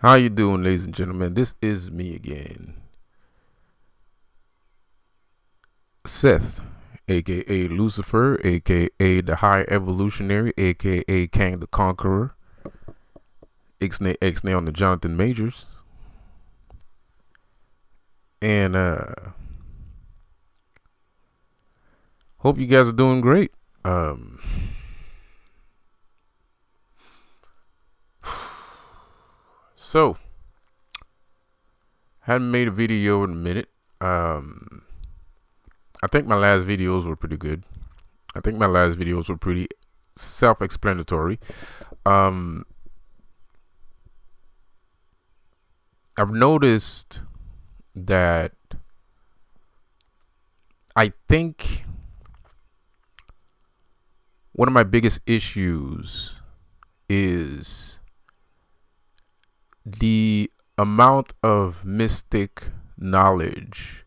How you doing, ladies and gentlemen? This is me again, Seth, aka Lucifer, aka the High Evolutionary, aka Kang the Conqueror, Ixnay on the Jonathan Majors, and hope you guys are doing great. Um, so hadn't made a video in a minute. Um, I think my last videos were pretty good. I think my last videos were pretty self-explanatory. Um, I've noticed that I think one of my biggest issues is the amount of mystic knowledge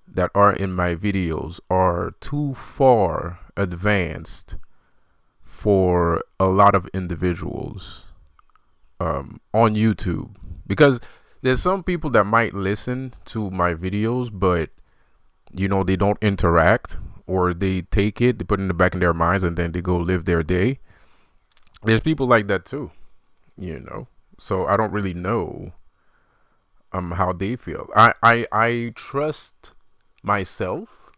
that are in my videos are too far advanced for a lot of individuals on YouTube, because there's some people that might listen to my videos, but they don't interact, or they take it, they put it in the back of their minds, and then they go live their day. There's people like that too, so I don't really know how they feel. I trust myself.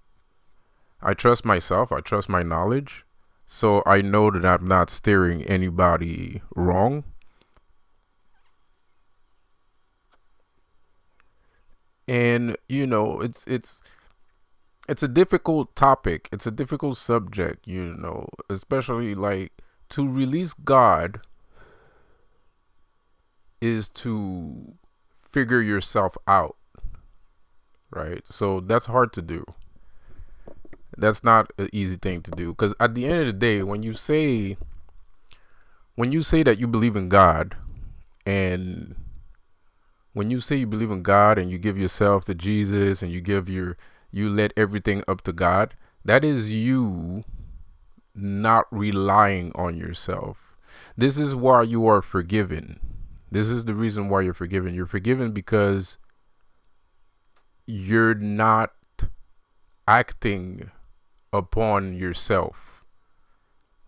I trust myself. I trust my knowledge. So I know that I'm not steering anybody wrong. And it's a difficult topic. It's a difficult subject, especially like to release God is to figure yourself out, right? So that's hard to do. That's not an easy thing to do, because at the end of the day, when you say that you believe in God, and when you say you believe in God and you give yourself to Jesus, and you let everything up to God, that is you not relying on yourself. This is why you are forgiven. This is the reason why you're forgiven. You're forgiven because you're not acting upon yourself,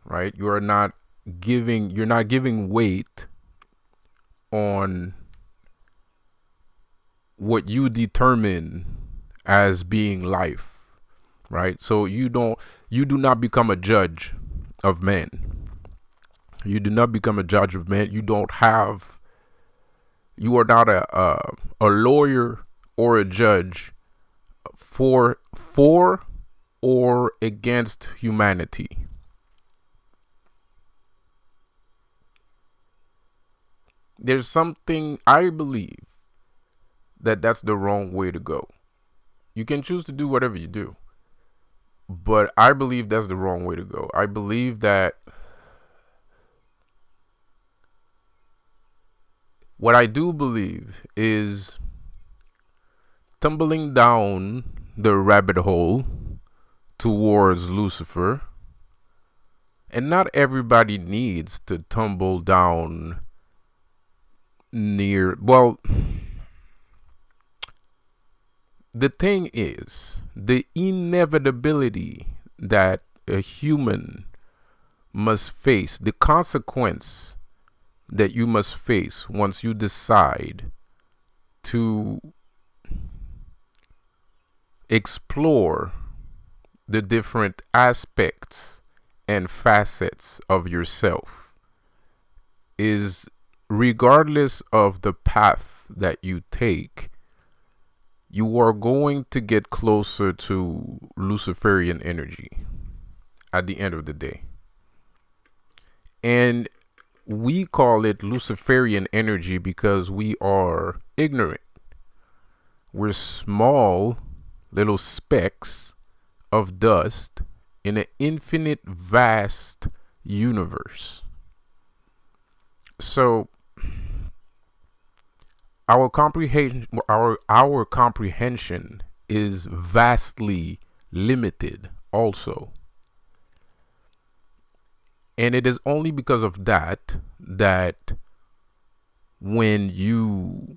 right? You're not giving weight on what you determine as being life, right? So you do not become a judge of men. You do not become a judge of men. You are not a lawyer or a judge for or against humanity. There's something, I believe, that's the wrong way to go. You can choose to do whatever you do, but I believe that's the wrong way to go. I believe that what I do believe is tumbling down the rabbit hole towards Lucifer, and not everybody needs to tumble down near. Well, the thing is, the inevitability that a human must face, the consequence that you must face once you decide to explore the different aspects and facets of yourself, is, regardless of the path that you take, you are going to get closer to Luciferian energy at the end of the day. And we call it Luciferian energy because we are ignorant. We're small little specks of dust in an infinite vast universe. So our comprehension is vastly limited also. And it is only because of that when you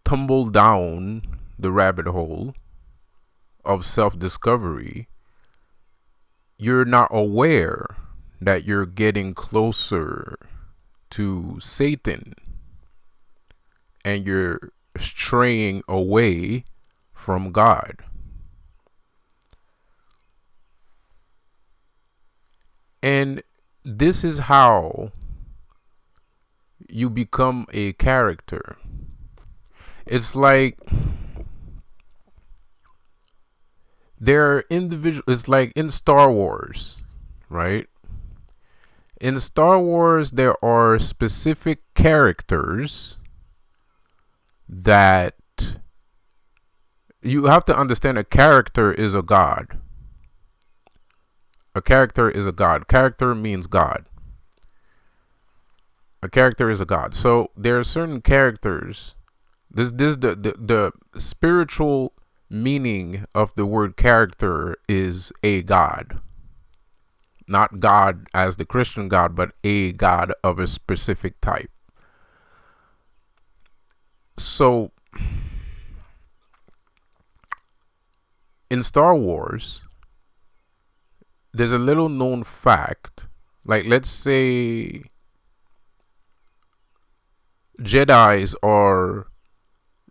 tumble down the rabbit hole of self-discovery, you're not aware that you're getting closer to Satan and you're straying away from God. And this is how you become a character. It's like there are individuals, it's like in Star Wars, right? In Star Wars, there are specific characters that you have to understand. A character is a god. A character is a god. Character means God. A character is a god. So there are certain characters. This the spiritual meaning of the word character is a god. Not God as the Christian God, but a god of a specific type. So in Star Wars, there's a little known fact. Like, let's say Jedis are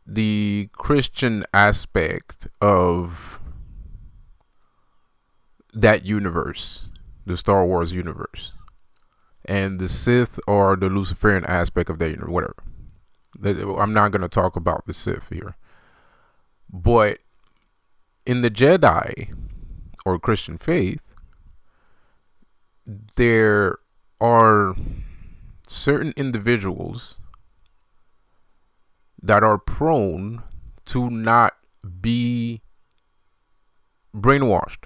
the Christian aspect of that universe, the Star Wars universe, and the Sith are the Luciferian aspect of that universe, whatever. I'm not going to talk about the Sith here. But in the Jedi or Christian faith, there are certain individuals that are prone to not be brainwashed.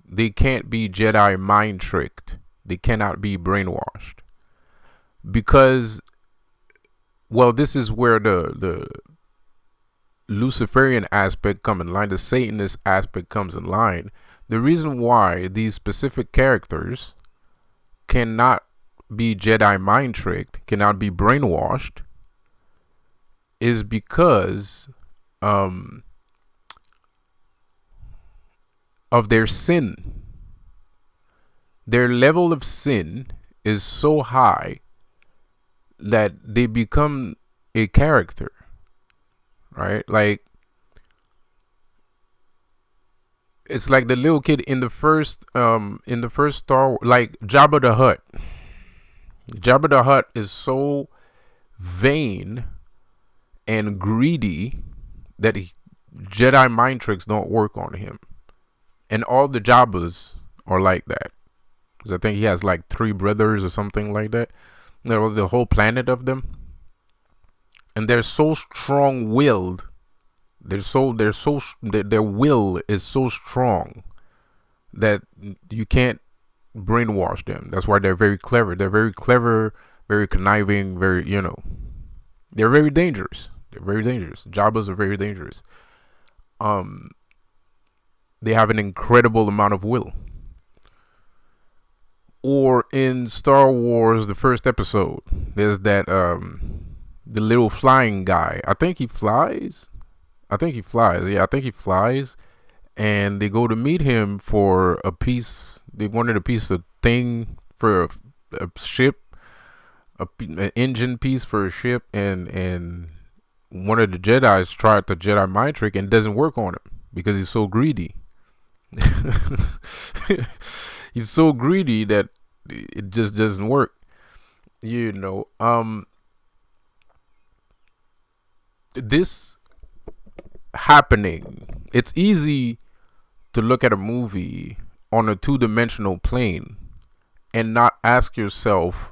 They can't be Jedi mind tricked. They cannot be brainwashed. Because, well, this is where the Luciferian aspect comes in line, the Satanist aspect comes in line. The reason why these specific characters cannot be Jedi mind tricked, cannot be brainwashed, is because of their sin. Their level of sin is so high that they become a character, right? Like, it's like the little kid in the first Star Wars, like Jabba the Hutt. Jabba the Hutt is so vain and greedy that Jedi mind tricks don't work on him. And all the Jabbas are like that. Because I think he has like 3 brothers or something like that. There was the whole planet of them. And they're so strong-willed. Their will is so strong that you can't brainwash them. That's why they're very clever. They're very clever, very conniving, they're very dangerous. They're very dangerous. Jabbas are very dangerous. They have an incredible amount of will. Or in Star Wars, the first episode, there's that the little flying guy. I think he flies. Yeah, I think he flies. And they go to meet him for a piece. They wanted a piece of thing for a ship, an engine piece for a ship, and one of the Jedis tried the Jedi mind trick and it doesn't work on him because he's so greedy. He's so greedy that it just doesn't work. This happening, it's easy to look at a movie on a 2-dimensional plane and not ask yourself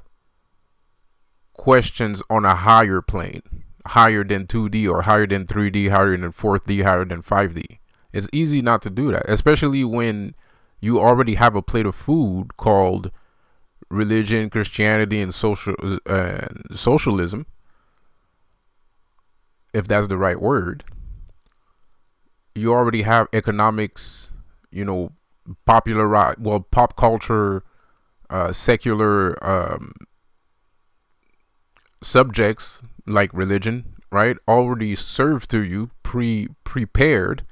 questions on a higher plane, higher than 2D or higher than 3D, higher than 4D, higher than 5D. It's easy not to do that, especially when you already have a plate of food called religion, Christianity, and socialism, if that's the right word. You already have economics, pop culture, secular subjects like religion, right, already served to you, prepared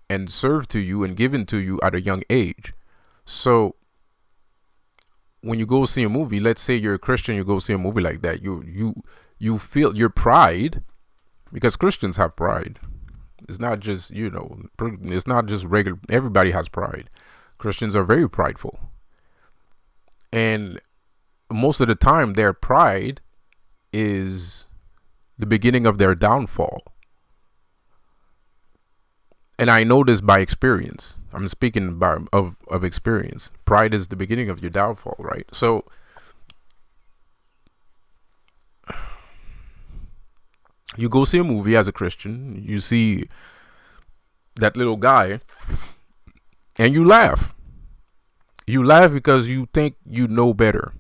and served to you and given to you at a young age. So when you go see a movie, let's say you're a Christian, you go see a movie like that, you feel your pride, because Christians have pride. It's not just, it's not just regular. Everybody has pride. Christians are very prideful, and most of the time their pride is the beginning of their downfall. And I know this by experience. I'm speaking of experience. Pride is the beginning of your downfall, right? So you go see a movie as a Christian, you see that little guy, and you laugh. You laugh because you think you know better.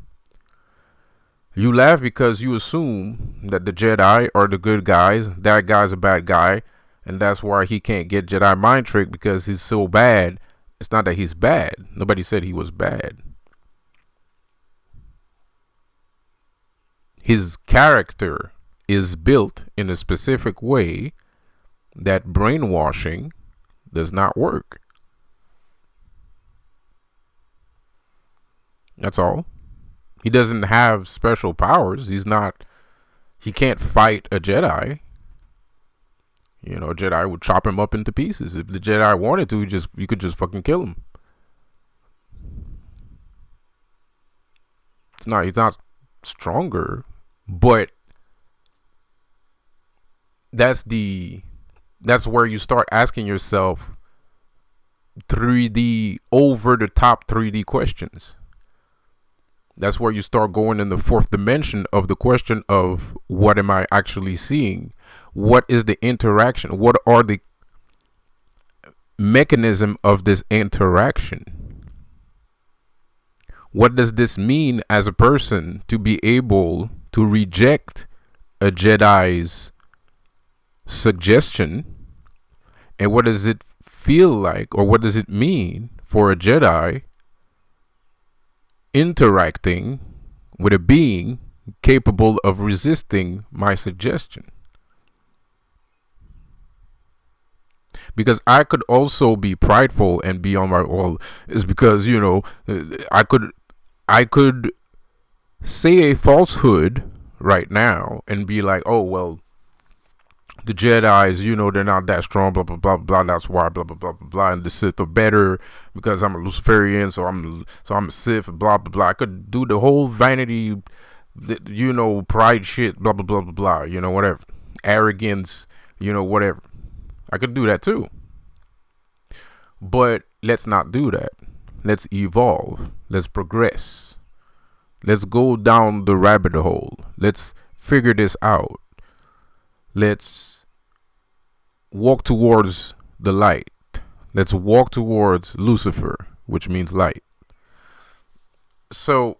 You laugh because you assume that the Jedi are the good guys, that guy's a bad guy, and that's why he can't get Jedi mind trick, because he's so bad. It's not that he's bad. Nobody said he was bad. His character is built in a specific way that brainwashing does not work. That's all. He doesn't have special powers. He can't fight a Jedi. A Jedi would chop him up into pieces. If the Jedi wanted to, you could just fucking kill him. He's not stronger, but that's where you start asking yourself 3D, over the top 3D questions. That's where you start going in the fourth dimension of the question of, what am I actually seeing? What is the interaction? What are the mechanism of this interaction? What does this mean as a person to be able to reject a Jedi's suggestion? And what does it feel like, or what does it mean for a Jedi interacting with a being capable of resisting my suggestion? Because I could also be prideful and be on my own. Is because I could say a falsehood right now and be like, oh well, the Jedi's, they're not that strong, blah blah blah blah. That's why, blah blah blah blah blah. And the Sith are better because I'm a Luciferian, so I'm a Sith, blah blah blah. I could do the whole vanity, pride shit, blah blah blah blah blah. Whatever, arrogance, whatever. I could do that too. But let's not do that. Let's evolve. Let's progress. Let's go down the rabbit hole. Let's figure this out. Let's walk towards the light. Let's walk towards Lucifer, which means light. So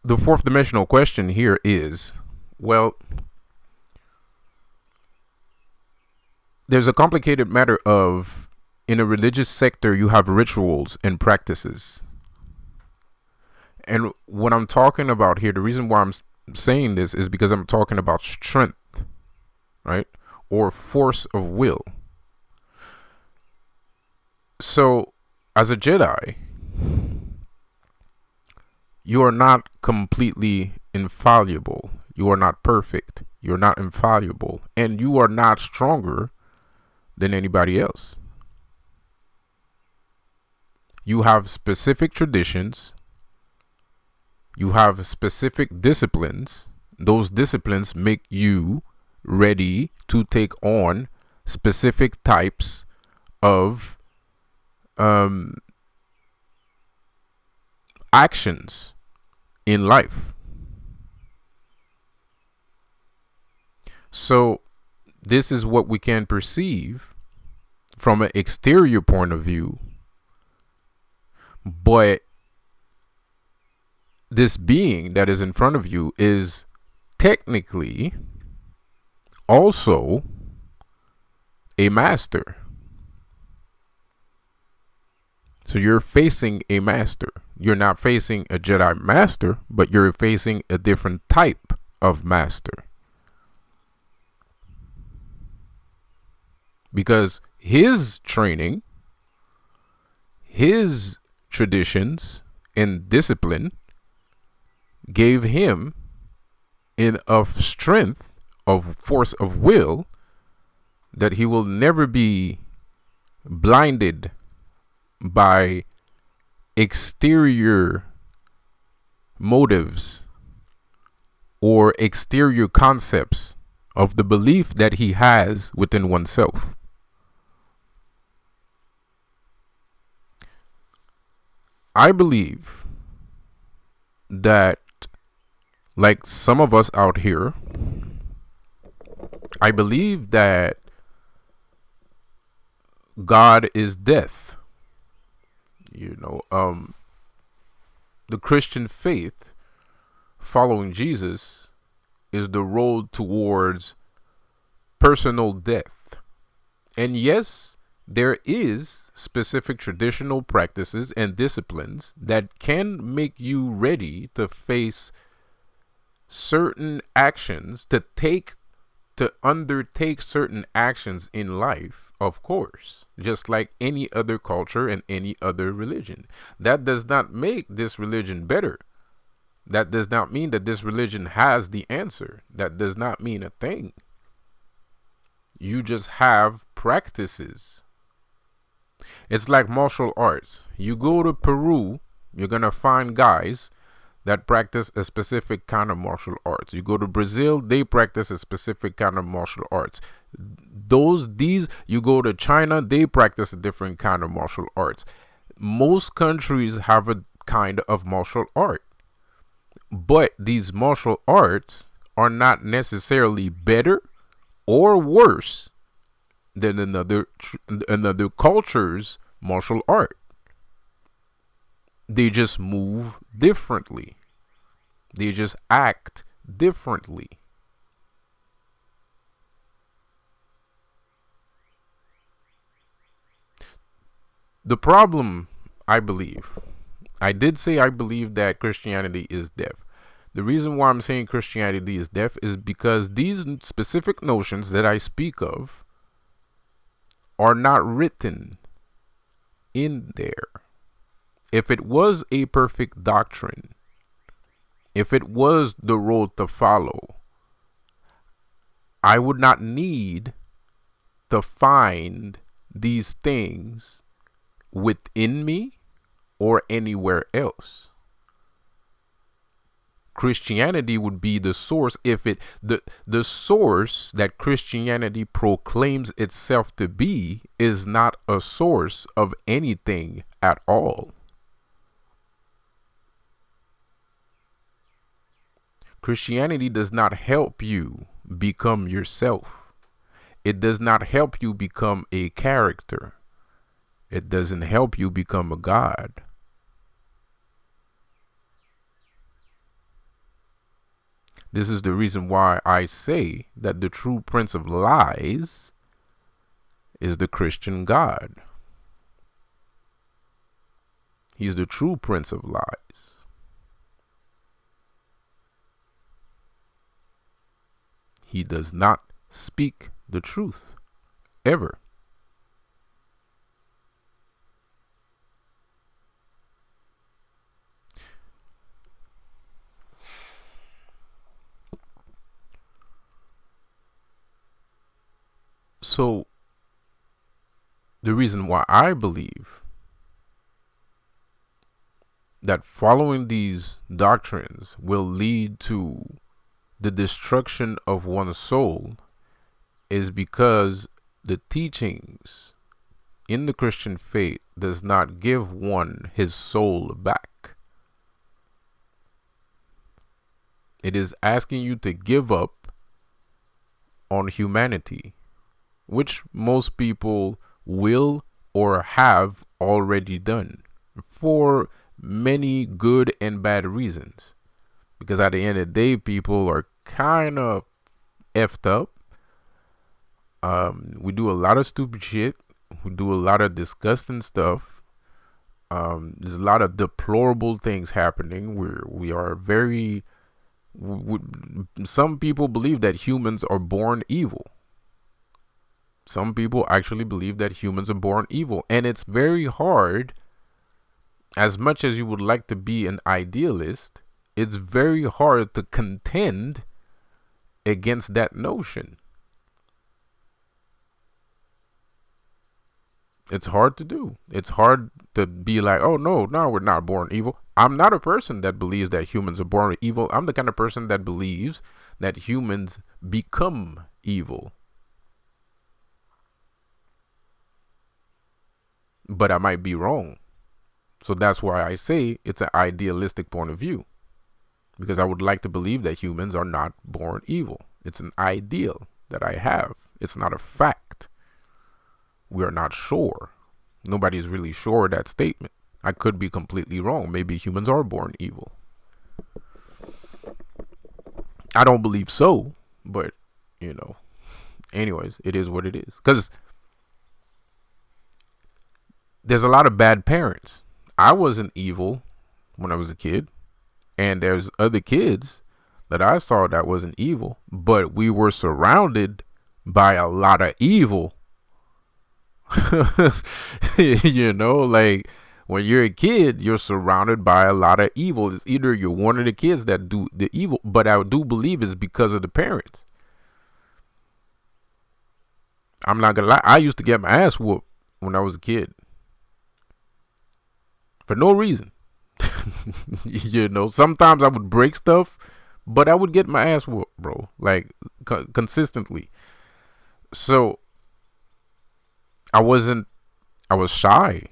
the fourth dimensional question here is, well, there's a complicated matter of, in a religious sector, you have rituals and practices. And what I'm talking about here, the reason why I'm saying this is because I'm talking about strength, right? Or force of will. So, as a Jedi, you are not completely infallible. You are not perfect. You're not infallible. And you are not stronger than anybody else. You have specific traditions. You have specific disciplines. Those disciplines make you ready to take on specific types of actions in life. So this is what we can perceive from an exterior point of view, but this being that is in front of you is technically also a master. So you're facing a master. You're not facing a Jedi master, but you're facing a different type of master. Because his training, his traditions and discipline gave him enough strength of force of will that he will never be blinded by exterior motives or exterior concepts of the belief that he has within oneself. I believe that, like some of us out here, I believe that God is death. The Christian faith, following Jesus, is the road towards personal death. And yes, there is specific traditional practices and disciplines that can make you ready to face certain actions, to undertake certain actions in life, of course, just like any other culture and any other religion. That does not make this religion better. That does not mean that this religion has the answer. That does not mean a thing. You just have practices. It's like martial arts. You go to Peru, you're going to find guys that practice a specific kind of martial arts. You go to Brazil, they practice a specific kind of martial arts. You go to China, they practice a different kind of martial arts. Most countries have a kind of martial art. But these martial arts are not necessarily better or worse than another culture's martial art. They just move differently. They just act differently. The problem, I believe, I did say I believe that Christianity is deaf. The reason why I'm saying Christianity is deaf is because these specific notions that I speak of are not written in there. If it was a perfect doctrine, if it was the road to follow, I would not need to find these things within me or anywhere else. Christianity would be the source. The source that Christianity proclaims itself to be is not a source of anything at all. Christianity does not help you become yourself. It does not help you become a character. It doesn't help you become a god. This is the reason why I say that the true prince of lies is the Christian God. He's the true prince of lies. He does not speak the truth, ever. So, the reason why I believe that following these doctrines will lead to the destruction of one's soul is because the teachings in the Christian faith does not give one his soul back. It is asking you to give up on humanity, which most people will or have already done for many good and bad reasons. Because at the end of the day, people are kind of effed up. We do a lot of stupid shit. We do a lot of disgusting stuff. There's a lot of deplorable things happening where we are very. Some people believe that humans are born evil. Some people actually believe that humans are born evil. And it's very hard, as much as you would like to be an idealist, it's very hard to contend against that notion. It's hard to do. It's hard to be like, oh, no, we're not born evil. I'm not a person that believes that humans are born evil. I'm the kind of person that believes that humans become evil. But I might be wrong. So that's why I say it's an idealistic point of view. Because I would like to believe that humans are not born evil. It's an ideal that I have. It's not a fact. We are not sure. Nobody's really sure of that statement. I could be completely wrong. Maybe humans are born evil. I don't believe so, but, anyways, it is what it is. Because there's a lot of bad parents. I wasn't evil when I was a kid, and there's other kids that I saw that wasn't evil, but we were surrounded by a lot of evil. Like when you're a kid, you're surrounded by a lot of evil. It's either you're one of the kids that do the evil, but I do believe it's because of the parents. I'm not gonna lie, I used to get my ass whooped when I was a kid for no reason. Sometimes I would break stuff, but I would get my ass whooped, bro, like consistently. So I was shy.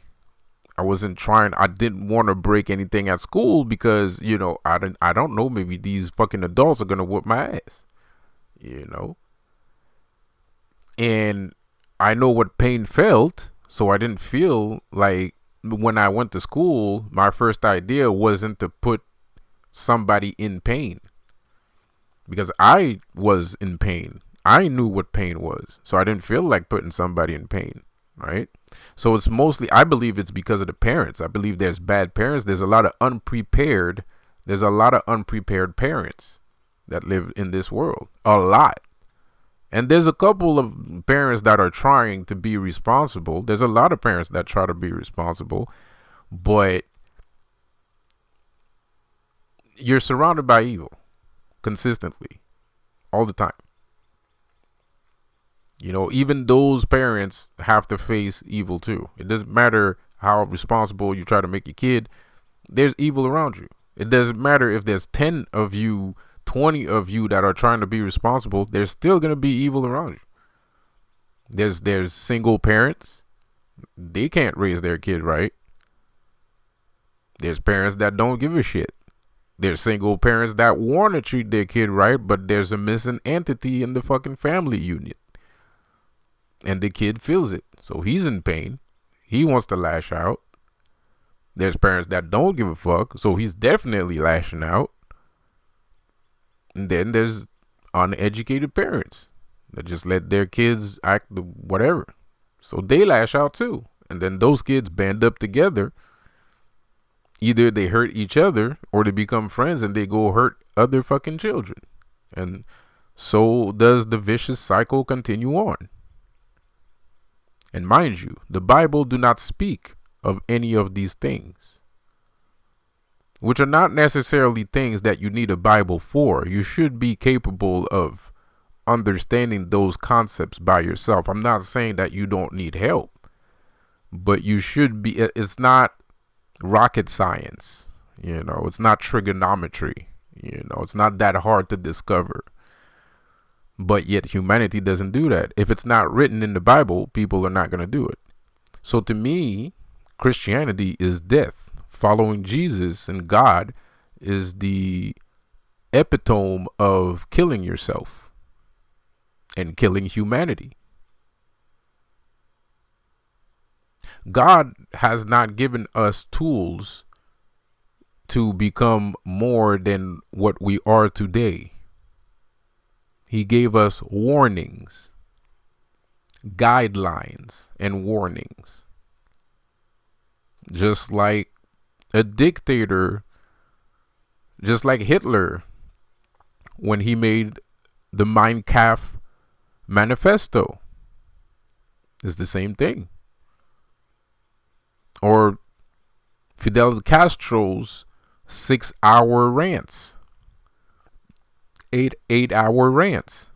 I didn't want to break anything at school because, I don't know, maybe these fucking adults are going to whoop my ass, and I know what pain felt. So I didn't feel like when I went to school, my first idea wasn't to put somebody in pain because I was in pain. I knew what pain was. So I didn't feel like putting somebody in pain. Right. So it's mostly, I believe it's because of the parents. I believe there's bad parents. There's a lot of unprepared parents that live in this world. A lot. And there's a couple of parents that are trying to be responsible. There's a lot of parents that try to be responsible, but you're surrounded by evil consistently, all the time. Even those parents have to face evil too. It doesn't matter how responsible you try to make your kid. There's evil around you. It doesn't matter if there's 10 of you, 20 of you that are trying to be responsible. There's still going to be evil around you. There's single parents. They can't raise their kid right. There's parents that don't give a shit. There's single parents that want to treat their kid right, but there's a missing entity in the fucking family unit. And the kid feels it. So he's in pain. He wants to lash out. There's parents that don't give a fuck. So he's definitely lashing out. And then there's uneducated parents that just let their kids act whatever. So they lash out too. And then those kids band up together. Either they hurt each other or they become friends and they go hurt other fucking children. And so does the vicious cycle continue on. And mind you, the Bible do not speak of any of these things, which are not necessarily things that you need a Bible for. You should be capable of understanding those concepts by yourself. I'm not saying that you don't need help, but you should be. It's not rocket science, it's not trigonometry, it's not that hard to discover. But yet humanity doesn't do that. If it's not written in the Bible, people are not going to do it. So to me, Christianity is death. Following Jesus and God is the epitome of killing yourself and killing humanity. God has not given us tools to become more than what we are today. He gave us warnings, guidelines, and warnings. just like a dictator, just like Hitler when he made the Mein Kampf manifesto. It's the same thing. Or Fidel Castro's 6-hour rants, eight-hour rants.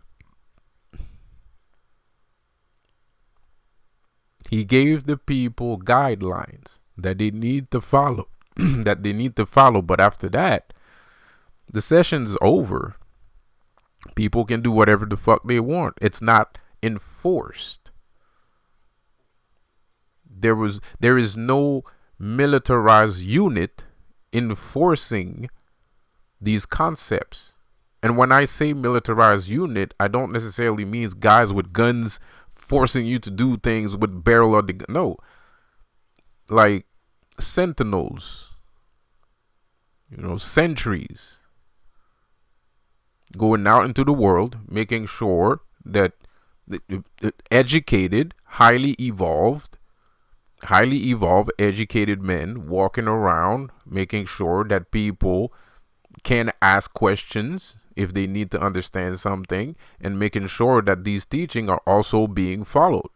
He gave the people guidelines that they need to follow, But after that, the session's over. People can do whatever the fuck they want. It's not enforced. There is no militarized unit enforcing these concepts. And when I say militarized unit, I don't necessarily mean guys with guns forcing you to do things with barrel of the gun. No. Like sentinels, sentries going out into the world, making sure that the educated, highly evolved, educated men walking around, making sure that people can ask questions if they need to understand something, and making sure that these teachings are also being followed.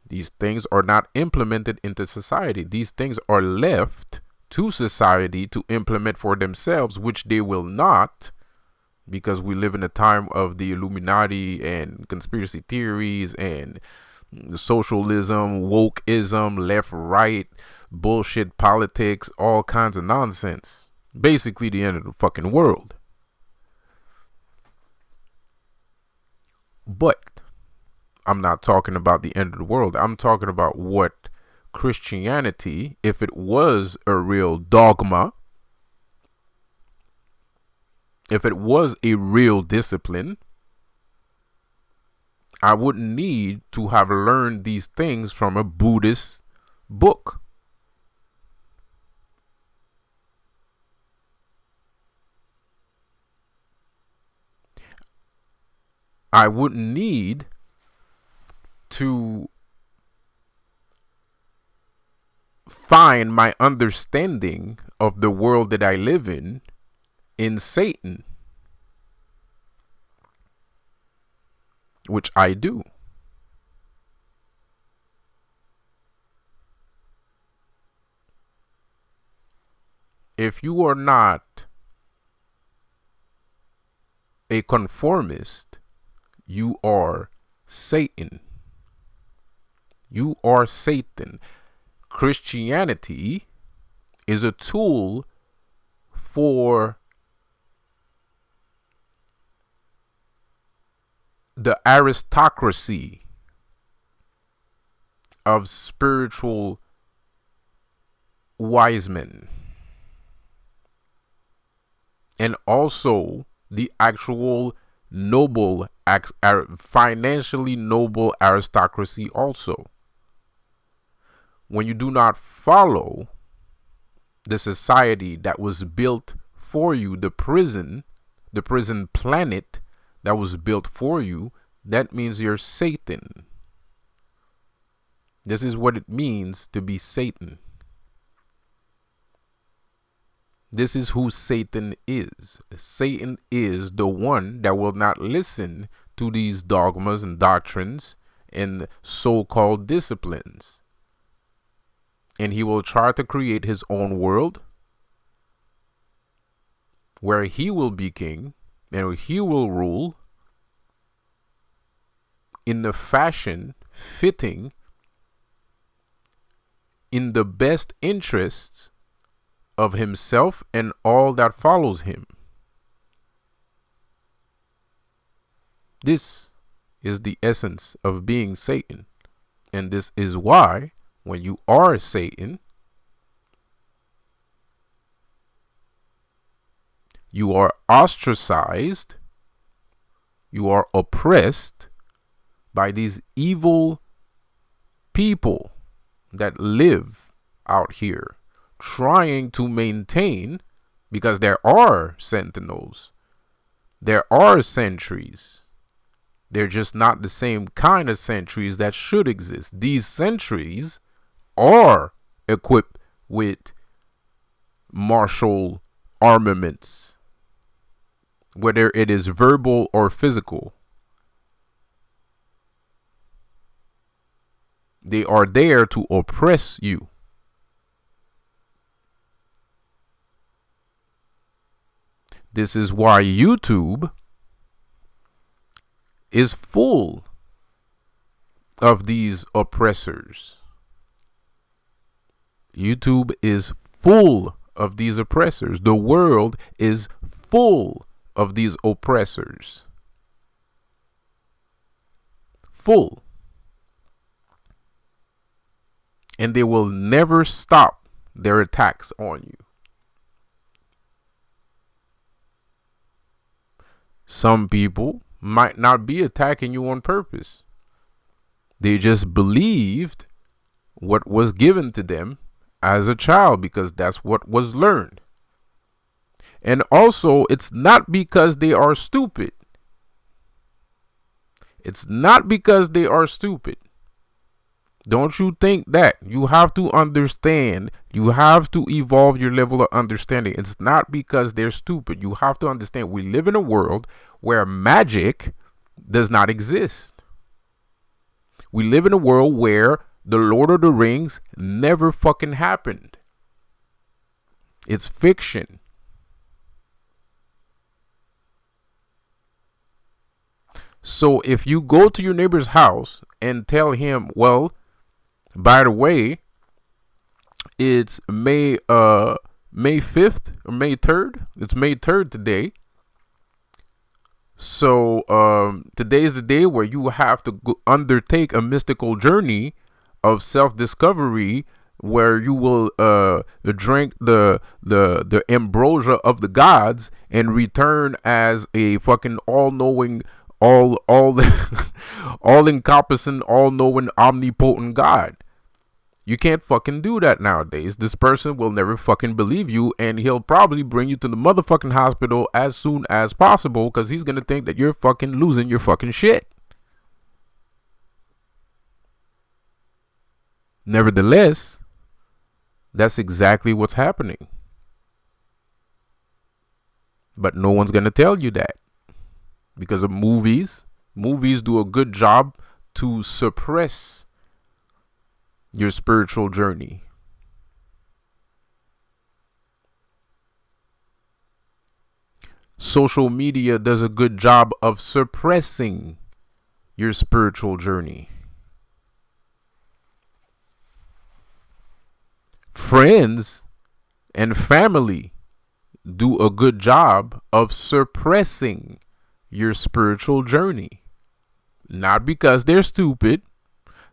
These things are not implemented into society. These things are left to society to implement for themselves, which they will not, because we live in a time of the Illuminati and conspiracy theories and socialism, wokeism, left, right, bullshit politics, all kinds of nonsense. Basically the end of the fucking world. But I'm not talking about the end of the world. I'm talking about what Christianity, if it was a real dogma, if it was a real discipline, I wouldn't need to have learned these things from a Buddhist book. I wouldn't need to find my understanding of the world that I live in Satan, which I do. If you are not a conformist, you are Satan. You are Satan. Christianity is a tool for the aristocracy of spiritual wise men, and also the actual noble, financially noble aristocracy also. When you do not follow the society that was built for you, the prison planet that was built for you, that means you're Satan. This is what it means to be Satan. This is who Satan is. Satan is the one that will not listen to these dogmas and doctrines and so-called disciplines. And he will try to create his own world where he will be king and he will rule in the fashion fitting in the best interests of himself and all that follows him. This is the essence of being Satan. And this is why when you are Satan, you are ostracized, you are oppressed by these evil people that live out here trying to maintain, because there are sentinels, there are sentries. They're just not the same kind of sentries that should exist. These sentries are equipped with martial armaments, whether it is verbal or physical. They are there to oppress you. This is why YouTube is full of these oppressors. YouTube is full of these oppressors. The world is full of these oppressors. Full. And they will never stop their attacks on you. Some people might not be attacking you on purpose. They just believed what was given to them as a child because that's what was learned. And also, it's not because they are stupid. It's not because they are stupid. Don't you think that. You have to understand. You have to evolve your level of understanding. It's not because they're stupid. You have to understand we live in a world where magic does not exist. We live in a world where the Lord of the Rings never fucking happened. It's fiction. So if you go to your neighbor's house and tell him, well, by the way, it's May 5th or May 3rd. It's May 3rd today. So today is the day where you have to undertake a mystical journey of self-discovery, where you will drink the ambrosia of the gods and return as a fucking all-knowing, all encompassing, all-knowing, omnipotent God. You can't fucking do that nowadays. This person will never fucking believe you, and he'll probably bring you to the motherfucking hospital as soon as possible because he's gonna think that you're fucking losing your fucking shit. Nevertheless, that's exactly what's happening. But no one's gonna tell you that because of movies. Movies do a good job to suppress your spiritual journey. Social media does a good job of suppressing your spiritual journey. Friends and family do a good job of suppressing your spiritual journey. Not because they're stupid,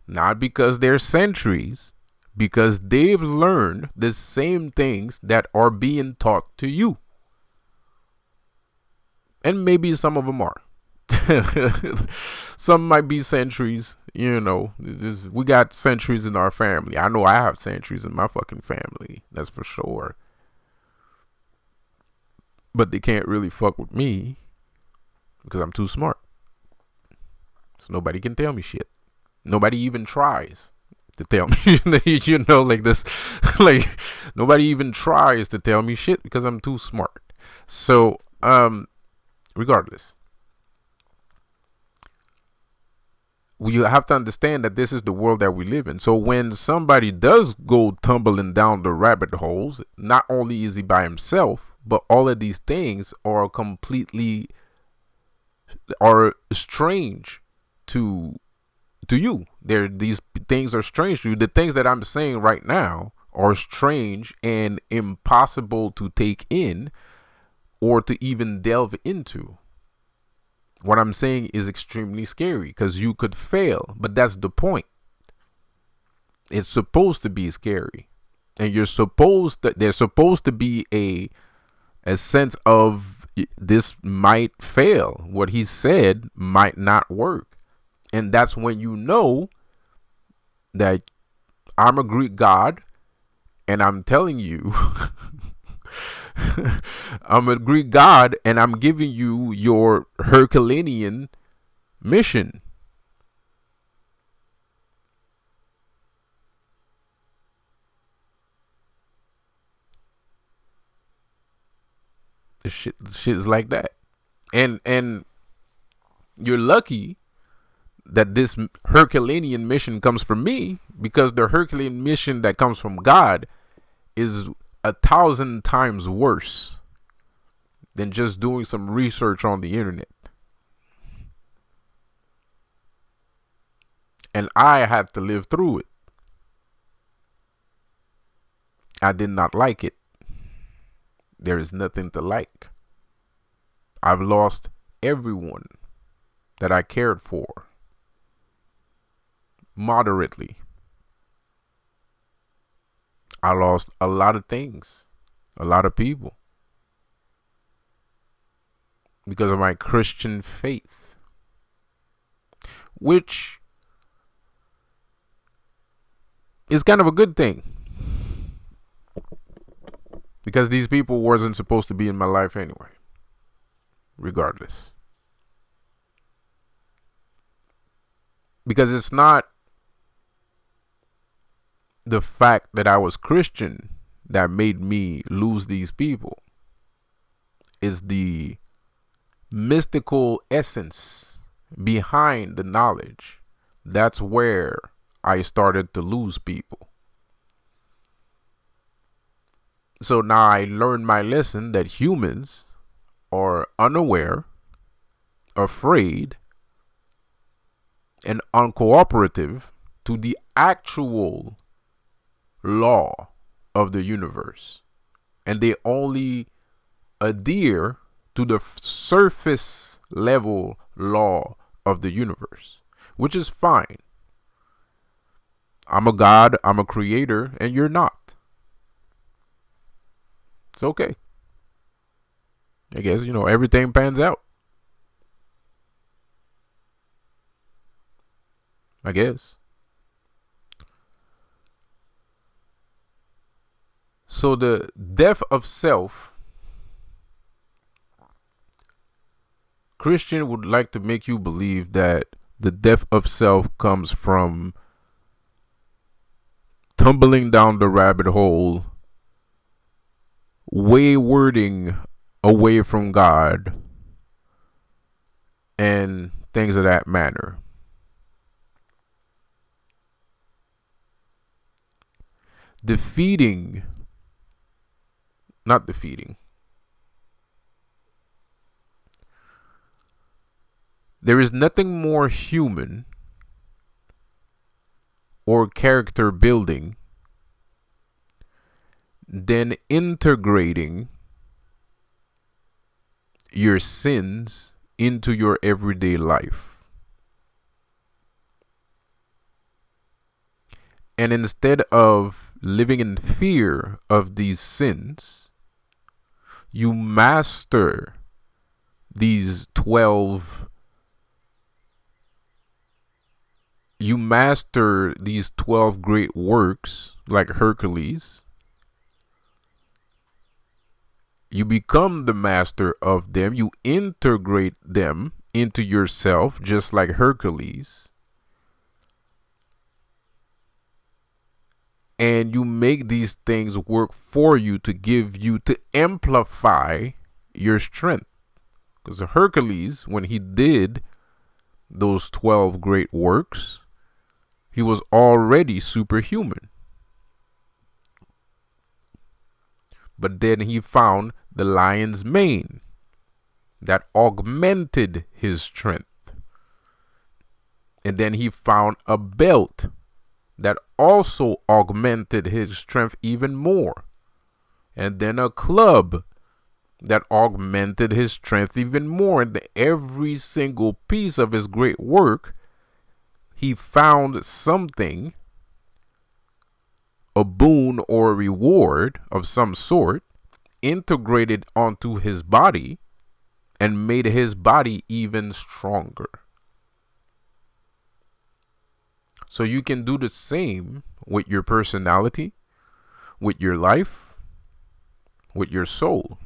not because they're centuries, because they've learned the same things that are being taught to you. And maybe some of them are. Some might be centuries, you know. We got centuries in our family. I know I have centuries in my fucking family. That's for sure. But they can't really fuck with me because I'm too smart. So nobody can tell me shit. Nobody even tries to tell me, you know, like this, like nobody even tries to tell me shit because I'm too smart. So, regardless, we have to understand that this is the world that we live in. So when somebody does go tumbling down the rabbit holes, not only is he by himself, but all of these things are strange to you. These things are strange to you. The things that I'm saying right now are strange and impossible to take in or to even delve into. What I'm saying is extremely scary because you could fail, but that's the point. It's supposed to be scary, and there's supposed to be a sense of this might fail. What he said might not work. And that's when you know that I'm a Greek god and I'm telling you I'm a Greek god and I'm giving you your Herculean mission. shit is like that. And you're lucky that this Herculean mission comes from me, because the Herculean mission that comes from God is 1,000 times worse than just doing some research on the internet. And I had to live through it. I did not like it. There is nothing to like. I've lost everyone that I cared for. Moderately. I lost a lot of things. A lot of people. Because of my Christian faith. Which is kind of a good thing. Because these people wasn't supposed to be in my life anyway. Regardless. Because it's not the fact that I was Christian that made me lose these people. It's the mystical essence behind the knowledge. That's where I started to lose people. So now I learned my lesson that humans are unaware, afraid, and uncooperative to the actual law of the universe. And they only adhere to the surface level law of the universe, which is fine. I'm a god, I'm a creator, and you're not. It's okay. I guess, everything pans out. I guess. So the death of self, Christian would like to make you believe that the death of self comes from tumbling down the rabbit hole, waywarding away from God, and things of that manner. Not defeating. There is nothing more human or character building than integrating your sins into your everyday life. And instead of living in fear of these sins, you master these 12 great works like Hercules. You become the master of them. You integrate them into yourself just like Hercules. And you make these things work for you to amplify your strength. Because Hercules, when he did those 12 great works, he was already superhuman. But then he found the lion's mane that augmented his strength. And then he found a belt that also augmented his strength even more. And then a club that augmented his strength even more. And every single piece of his great work, he found something, a boon or a reward of some sort, integrated onto his body and made his body even stronger. So you can do the same with your personality, with your life, with your soul.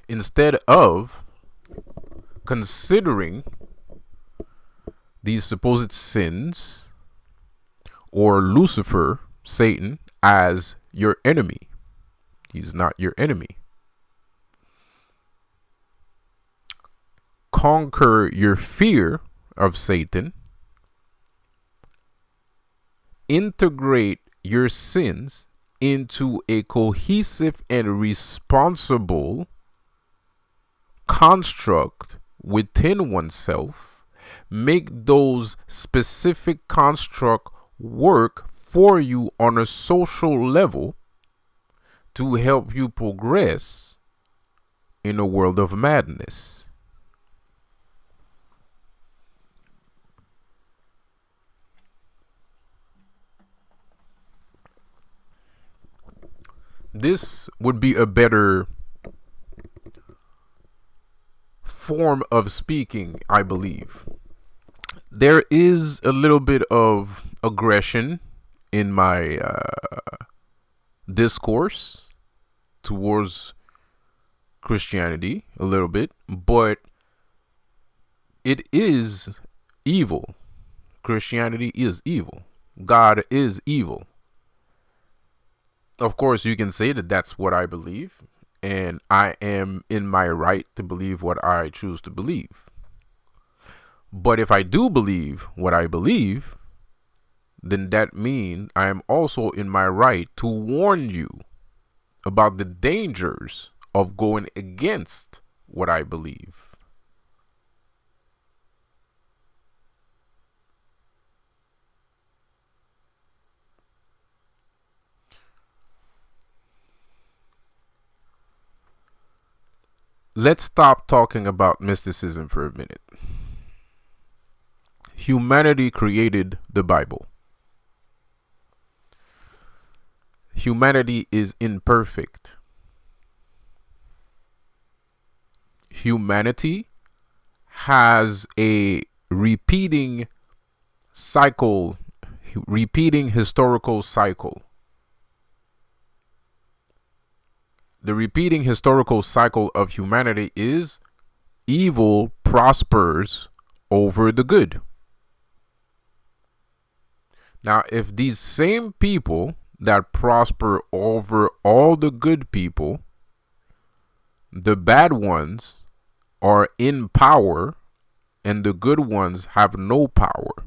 Instead of considering these supposed sins or Lucifer, Satan, as your enemy. He's not your enemy. Conquer your fear of Satan. Integrate your sins into a cohesive and responsible construct within oneself. Make those specific construct work for you on a social level to help you progress in a world of madness. This would be a better form of speaking, I believe. There is a little bit of aggression in my discourse towards Christianity, a little bit, but it is evil. Christianity is evil. God is evil. Of course, you can say that that's what I believe, and I am in my right to believe what I choose to believe. But if I do believe what I believe, then that means I am also in my right to warn you about the dangers of going against what I believe. Let's stop talking about mysticism for a minute. Humanity created the Bible. Humanity is imperfect. Humanity has a repeating cycle, repeating historical cycle. The repeating historical cycle of humanity is evil prospers over the good. Now, if these same people that prosper over all the good people, the bad ones are in power and the good ones have no power,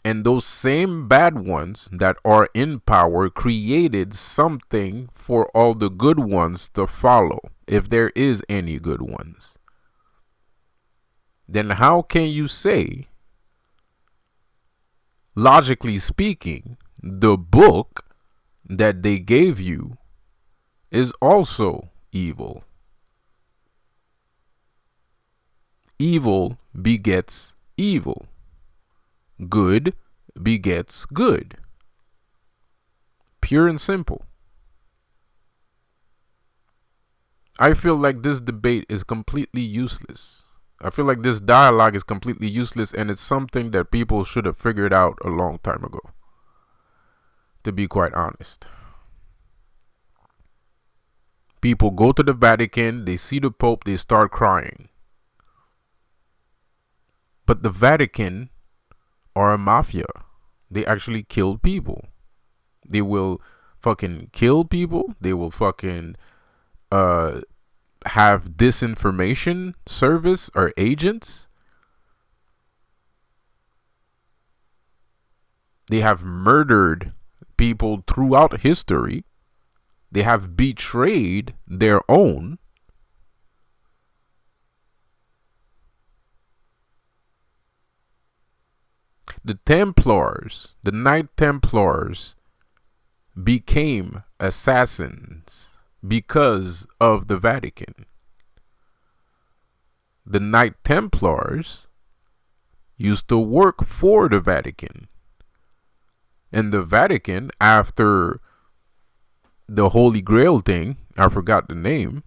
and those same bad ones that are in power created something for all the good ones to follow, if there is any good ones, then how can you say, logically speaking, the book that they gave you is also evil? Evil begets evil. Good begets good. Pure and simple. I feel like this debate is completely useless. I feel like this dialogue is completely useless, and it's something that people should have figured out a long time ago, to be quite honest. People go to the Vatican, they see the Pope, they start crying. But the Vatican are a mafia. They actually kill people. They will fucking kill people. They will fucking have disinformation service or agents. They have murdered people throughout history. They have betrayed their own. The Templars, the Knight Templars, became assassins because of the Vatican. The Knight Templars used to work for the Vatican. And the Vatican, after the Holy Grail thing, I forgot the name.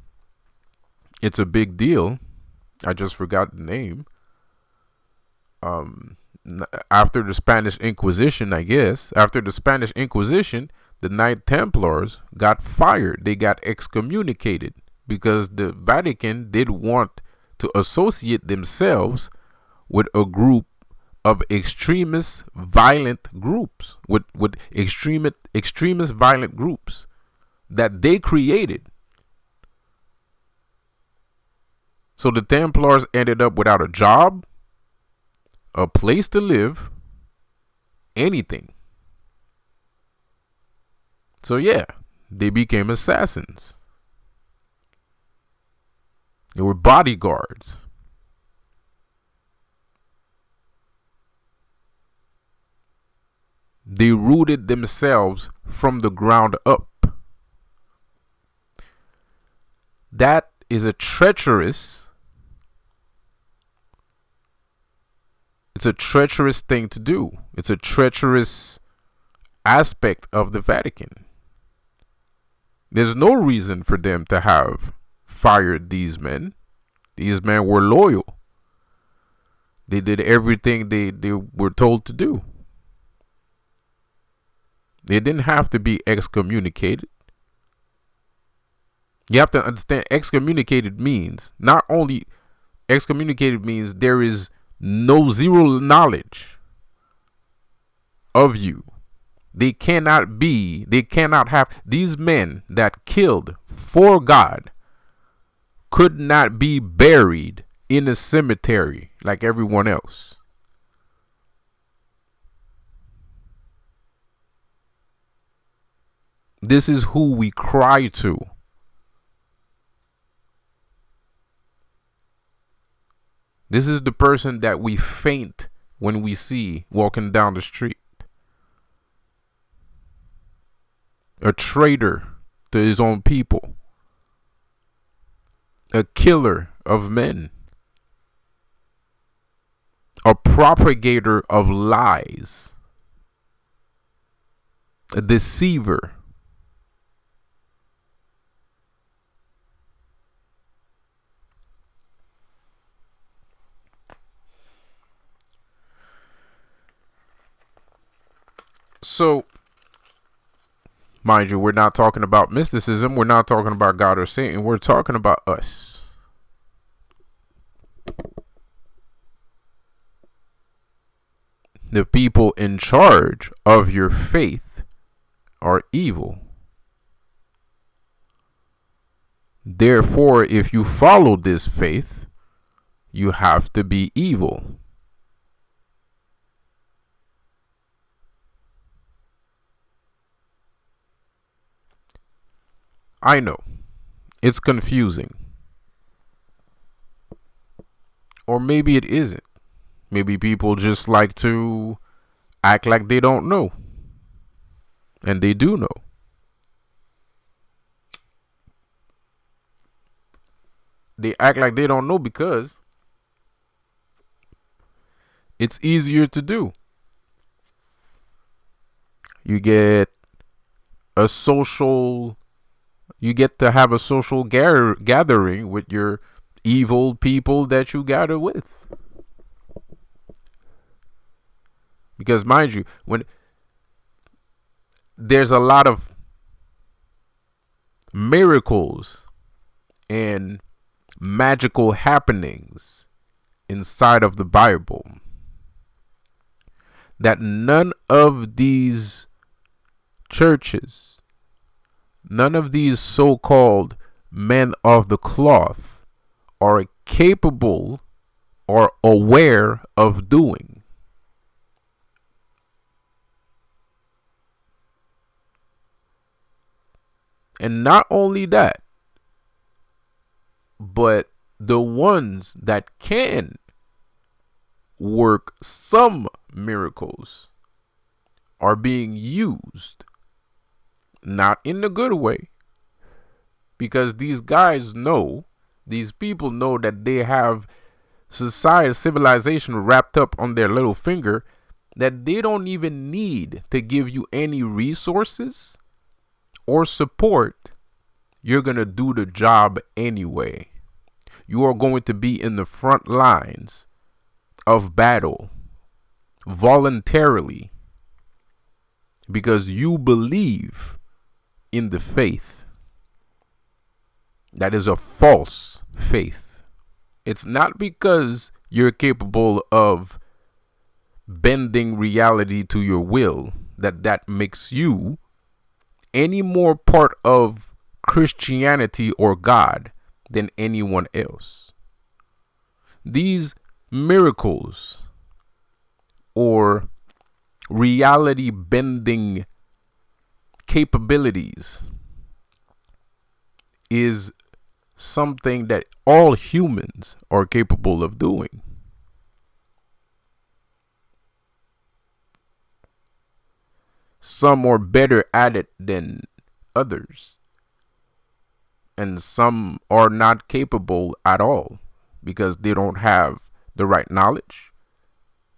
It's a big deal. I just forgot the name. After the Spanish Inquisition, I guess, after the Spanish Inquisition, the Knight Templars got fired. They got excommunicated because the Vatican did want to associate themselves with a group of extremist violent groups, with extremist violent groups that they created. So the Templars ended up without a job, a place to live, anything. So yeah, they became assassins. They were bodyguards. They rooted themselves from the ground up. That is a treacherous, it's a treacherous thing to do. It's a treacherous aspect of the Vatican. There's no reason for them to have fired these men. These men were loyal. They did everything they were told to do. They didn't have to be excommunicated. You have to understand, excommunicated means, not only excommunicated means there is zero knowledge of you. They cannot have, these men that killed for God could not be buried in a cemetery like everyone else. This is who we cry to. This is the person that we faint when we see walking down the street. A traitor to his own people. A killer of men. A propagator of lies. A deceiver. So, mind you, we're not talking about mysticism. We're not talking about God or Satan. We're talking about us. The people in charge of your faith are evil. Therefore, if you follow this faith, you have to be evil. I know, it's confusing. Or maybe it isn't. Maybe people just like to act like they don't know. And they do know. They act like they don't know because it's easier to do. You get to have a social gathering with your evil people that you gather with. Because mind you, when there's a lot of miracles and magical happenings inside of the Bible that none of these churches, none of these so-called men of the cloth are capable or aware of doing. And not only that, but the ones that can work some miracles are being used, not in the good way, because these people know that they have civilization wrapped up on their little finger, that they don't even need to give you any resources or support. You're going to do the job anyway. You are going to be in the front lines of battle voluntarily because you believe in the faith. That is a false faith. It's not because you're capable of bending reality to your will, that makes you any more part of Christianity or God than anyone else. These miracles or reality bending capabilities is something that all humans are capable of doing. Some are better at it than others, and some are not capable at all because they don't have the right knowledge,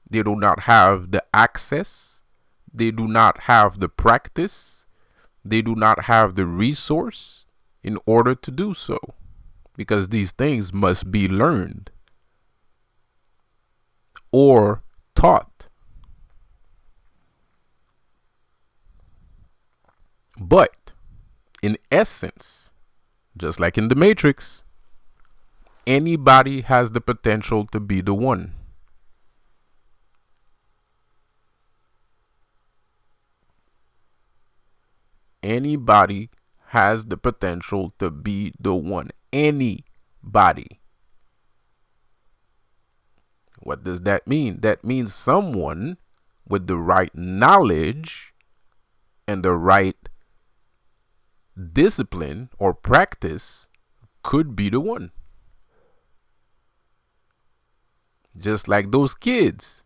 they do not have the access, they do not have the practice, they do not have the resource in order to do so, because these things must be learned or taught. But in essence, just like in the Matrix, anybody has the potential to be the one. Anybody has the potential to be the one. Anybody. What does that mean? That means someone with the right knowledge and the right discipline or practice could be the one. Just like those kids.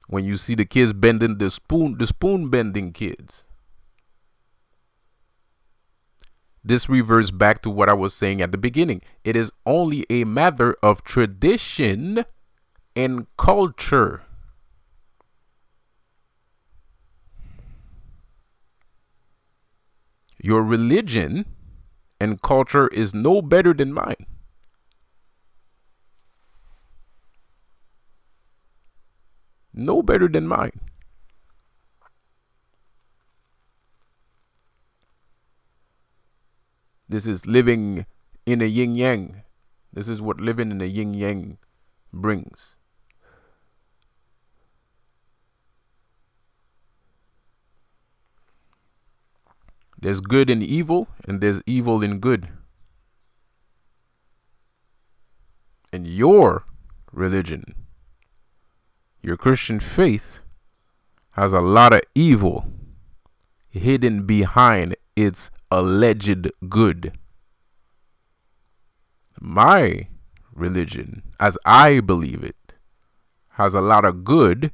When you see the kids bending the spoon bending kids. This reverts back to what I was saying at the beginning. It is only a matter of tradition and culture. Your religion and culture is no better than mine. No better than mine. This is living in a yin yang. This is what living in a yin yang brings. There's good in evil, and there's evil in good. And your religion, your Christian faith, has a lot of evil hidden behind its alleged good. My religion, as I believe it, has a lot of good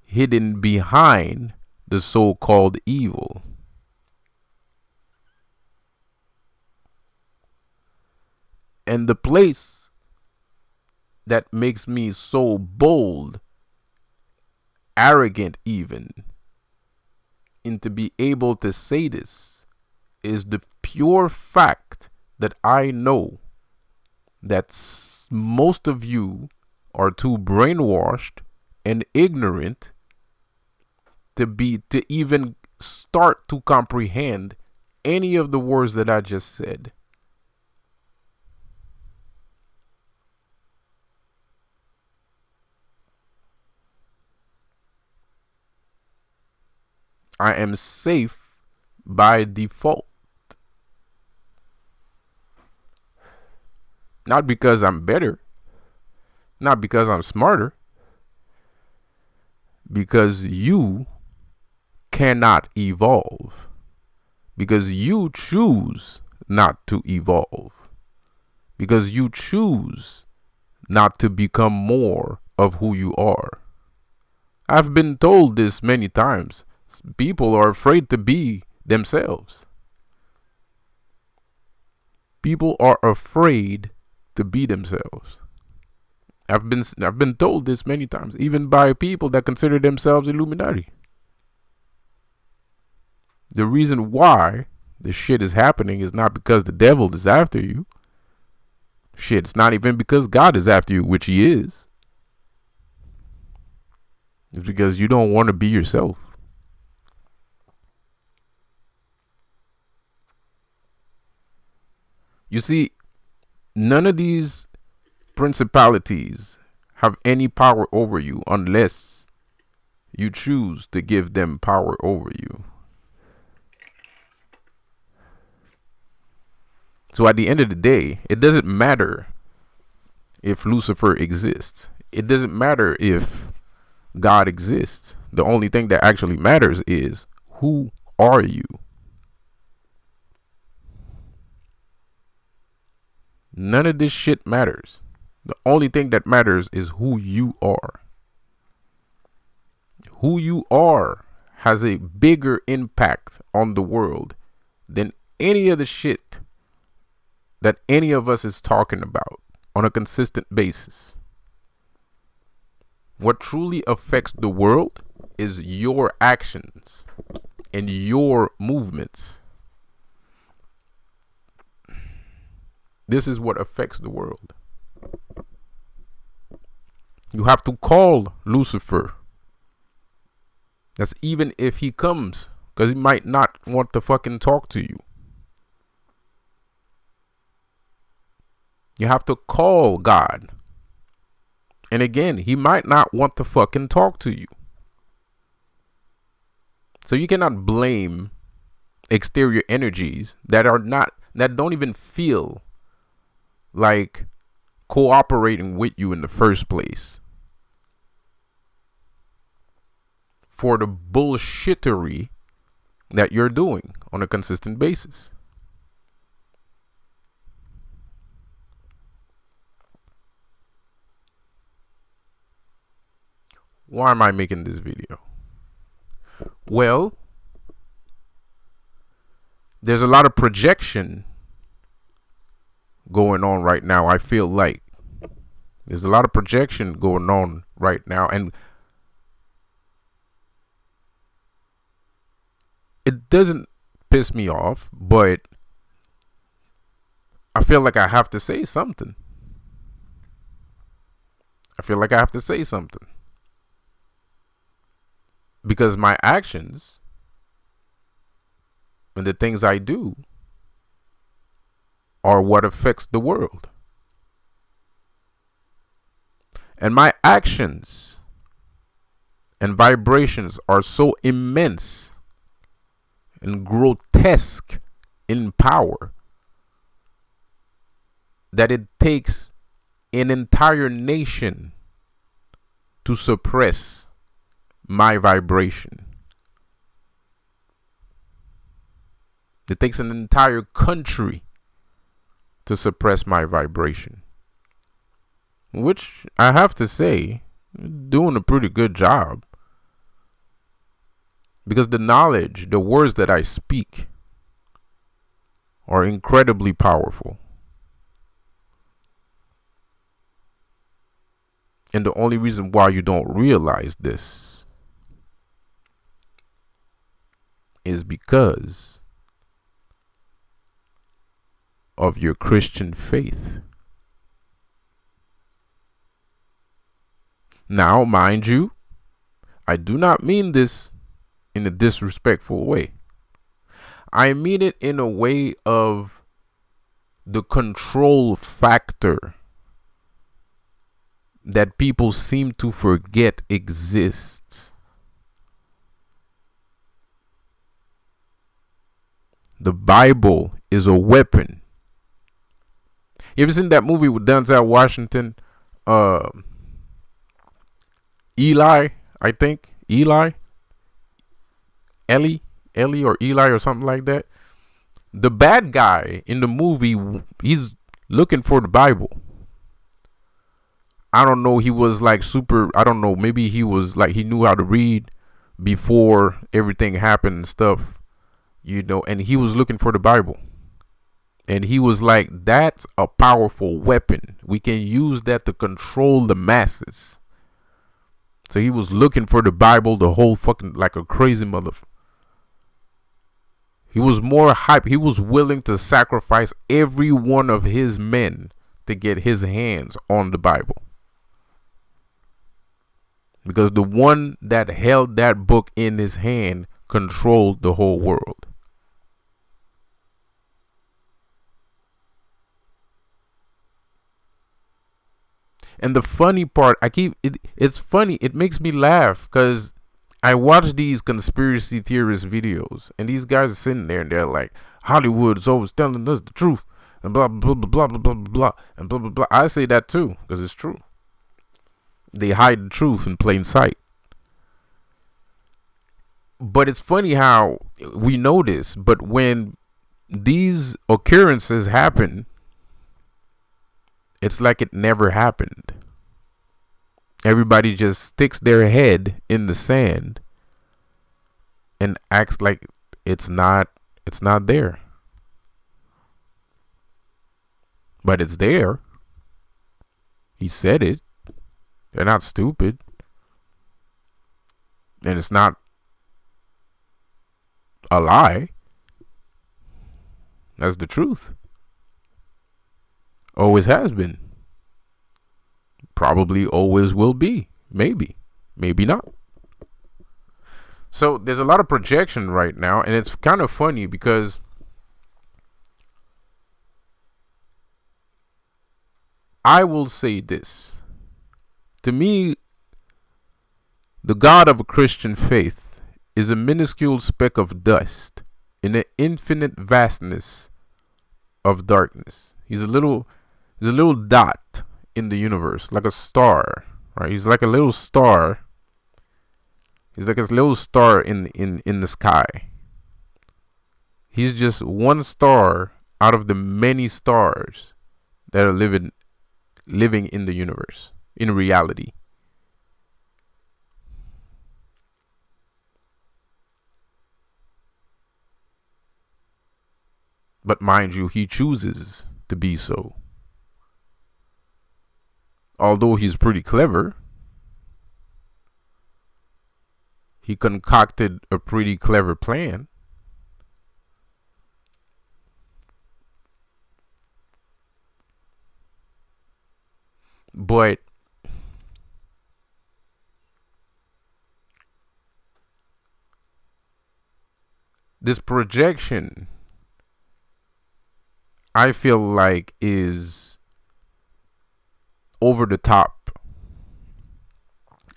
hidden behind the so-called evil. And the place that makes me so bold, arrogant even, and to be able to say this is the pure fact that I know that most of you are too brainwashed and ignorant to even start to comprehend any of the words that I just said. I am safe by default. Not because I'm better, not because I'm smarter, because you cannot evolve, because you choose not to evolve, because you choose not to become more of who you are. I've been told this many times. People are afraid to be themselves. People are afraid to be themselves. I've been told this many times, even by people that consider themselves Illuminati. The reason why this shit is happening is not because the devil is after you. Shit, it's not even because God is after you, which he is. It's because you don't want to be yourself. You see, none of these principalities have any power over you unless you choose to give them power over you. So at the end of the day, it doesn't matter if Lucifer exists. It doesn't matter if God exists. The only thing that actually matters is, who are you? None of this shit matters. The only thing that matters is who you are. Who you are has a bigger impact on the world than any of the shit that any of us is talking about on a consistent basis. What truly affects the world is your actions and your movements. This is what affects the world. You have to call Lucifer. That's even if he comes, because he might not want to fucking talk to you. You have to call God. And again, he might not want to fucking talk to you. So you cannot blame exterior energies that don't even feel like cooperating with you in the first place for the bullshittery that you're doing on a consistent basis. Why am I making this video? Well, there's a lot of projection going on right now. I feel like there's a lot of projection going on right now, and it doesn't piss me off, but I feel like I have to say something. Because my actions and the things I do are what affects the world. And my actions and vibrations are so immense and grotesque in power that it takes an entire nation to suppress my vibration. It takes an entire country to suppress my vibration, which I have to say, doing a pretty good job, because the knowledge, the words that I speak are incredibly powerful. And the only reason why you don't realize this is because of your Christian faith. Now, mind you, I do not mean this in a disrespectful way. I mean it in a way of the control factor that people seem to forget exists. The Bible is a weapon. You ever seen that movie with Denzel Washington? Eli, I think. Ellie or Eli or something like that. The bad guy in the movie, he's looking for the Bible. I don't know, he was like super, I don't know, maybe he was like, he knew how to read before everything happened and stuff, you know, and he was looking for the Bible. And he was like, that's a powerful weapon. We can use that to control the masses. So he was looking for the Bible, the whole fucking, like a crazy motherfucker. He was more hype. He was willing to sacrifice every one of his men to get his hands on the Bible. Because the one that held that book in his hand controlled the whole world. And the funny part, it's funny. It makes me laugh because I watch these conspiracy theorist videos, and these guys are sitting there and they're like, Hollywood is always telling us the truth, and blah blah blah blah blah blah blah blah, and blah blah blah. I say that too because it's true. They hide the truth in plain sight. But it's funny how we know this, but when these occurrences happen, it's like it never happened. Everybody just sticks their head in the sand and acts like it's not there. But it's there. He said it. They're not stupid. And it's not a lie. That's the truth. Always has been. Probably always will be. Maybe. Maybe not. So there's a lot of projection right now, and it's kind of funny because I will say this. To me, the God of a Christian faith is a minuscule speck of dust in the infinite vastness of darkness. He's a little dot in the universe, like a star, right? He's like a little star. He's like a little star in the sky. He's just one star out of the many stars that are living in the universe, in reality. But mind you, he chooses to be so. Although he's pretty clever, he concocted a pretty clever plan. But this projection, I feel like, is over the top.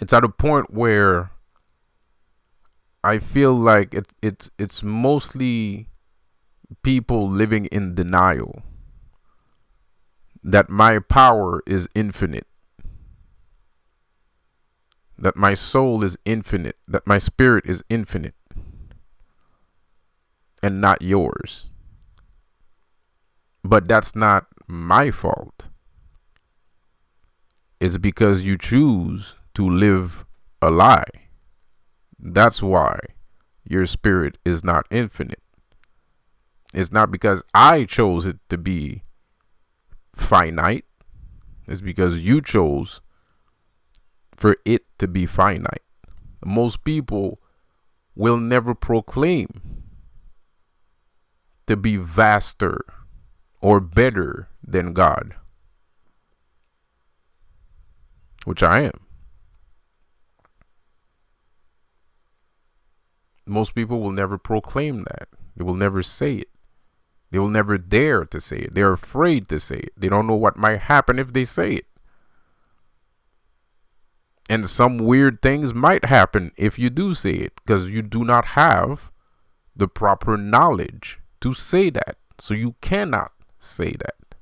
It's at a point where I feel like it's mostly people living in denial that my power is infinite, that my soul is infinite, that my spirit is infinite and not yours. But that's not my fault. It's because you choose to live a lie. That's why your spirit is not infinite. It's not because I chose it to be finite. It's because you chose for it to be finite. Most people will never proclaim to be vaster or better than God, which I am. Most people will never proclaim that. They will never say it. They will never dare to say it. They're afraid to say it. They don't know what might happen if they say it. And some weird things might happen if you do say it, because you do not have the proper knowledge to say that. So you cannot say that.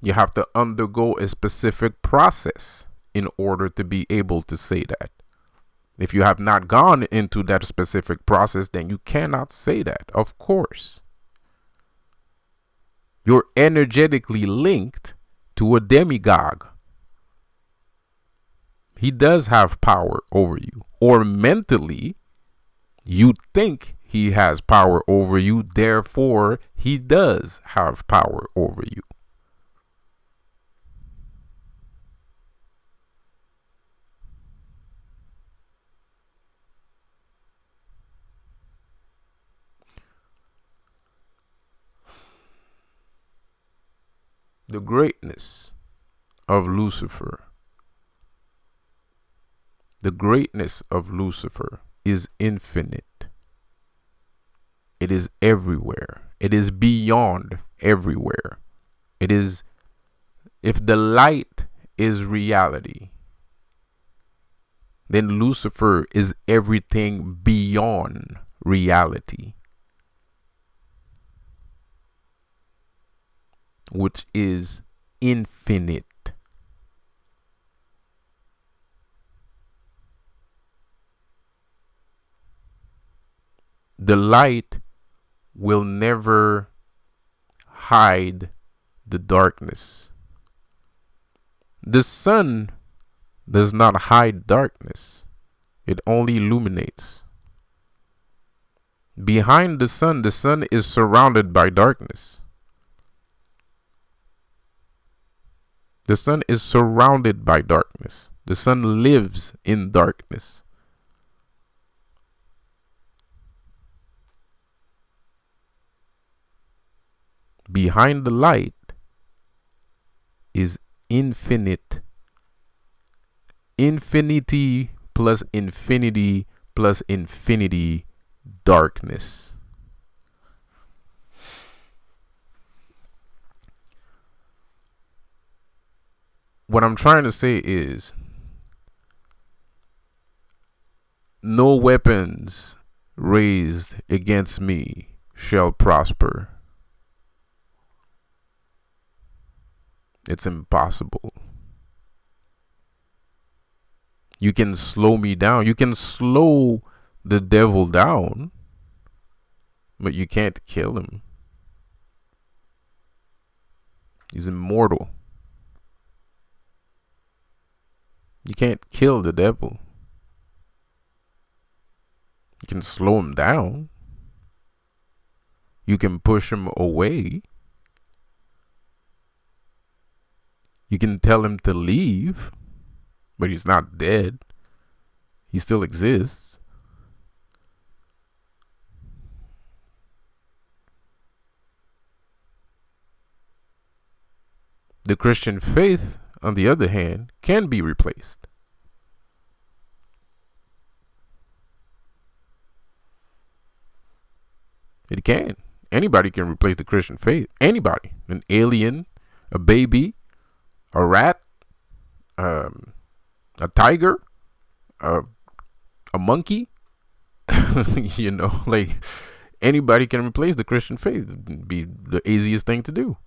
You have to undergo a specific process in order to be able to say that. If you have not gone into that specific process, then you cannot say that, of course. You're energetically linked to a demigod. He does have power over you. Or mentally, you think he has power over you, therefore he does have power over you. The greatness of Lucifer. The greatness of Lucifer is infinite. It is everywhere. It is beyond everywhere. It is, if the light is reality, then Lucifer is everything beyond reality, which is infinite. The light will never hide the darkness. The sun does not hide darkness, it only illuminates. Behind the sun is surrounded by darkness. The sun is surrounded by darkness. The sun lives in darkness. Behind the light is infinite. Infinity plus infinity plus infinity darkness. What I'm trying to say is, no weapons raised against me shall prosper. It's impossible. You can slow me down. You can slow the devil down, but you can't kill him. He's immortal. You can't kill the devil. You can slow him down. You can push him away. You can tell him to leave, but he's not dead. He still exists. The Christian faith, on the other hand, can be replaced. It can. Anybody can replace the Christian faith. Anybody. An alien, a baby, a rat, a tiger, a monkey. You know, like, anybody can replace the Christian faith. It'd be the easiest thing to do.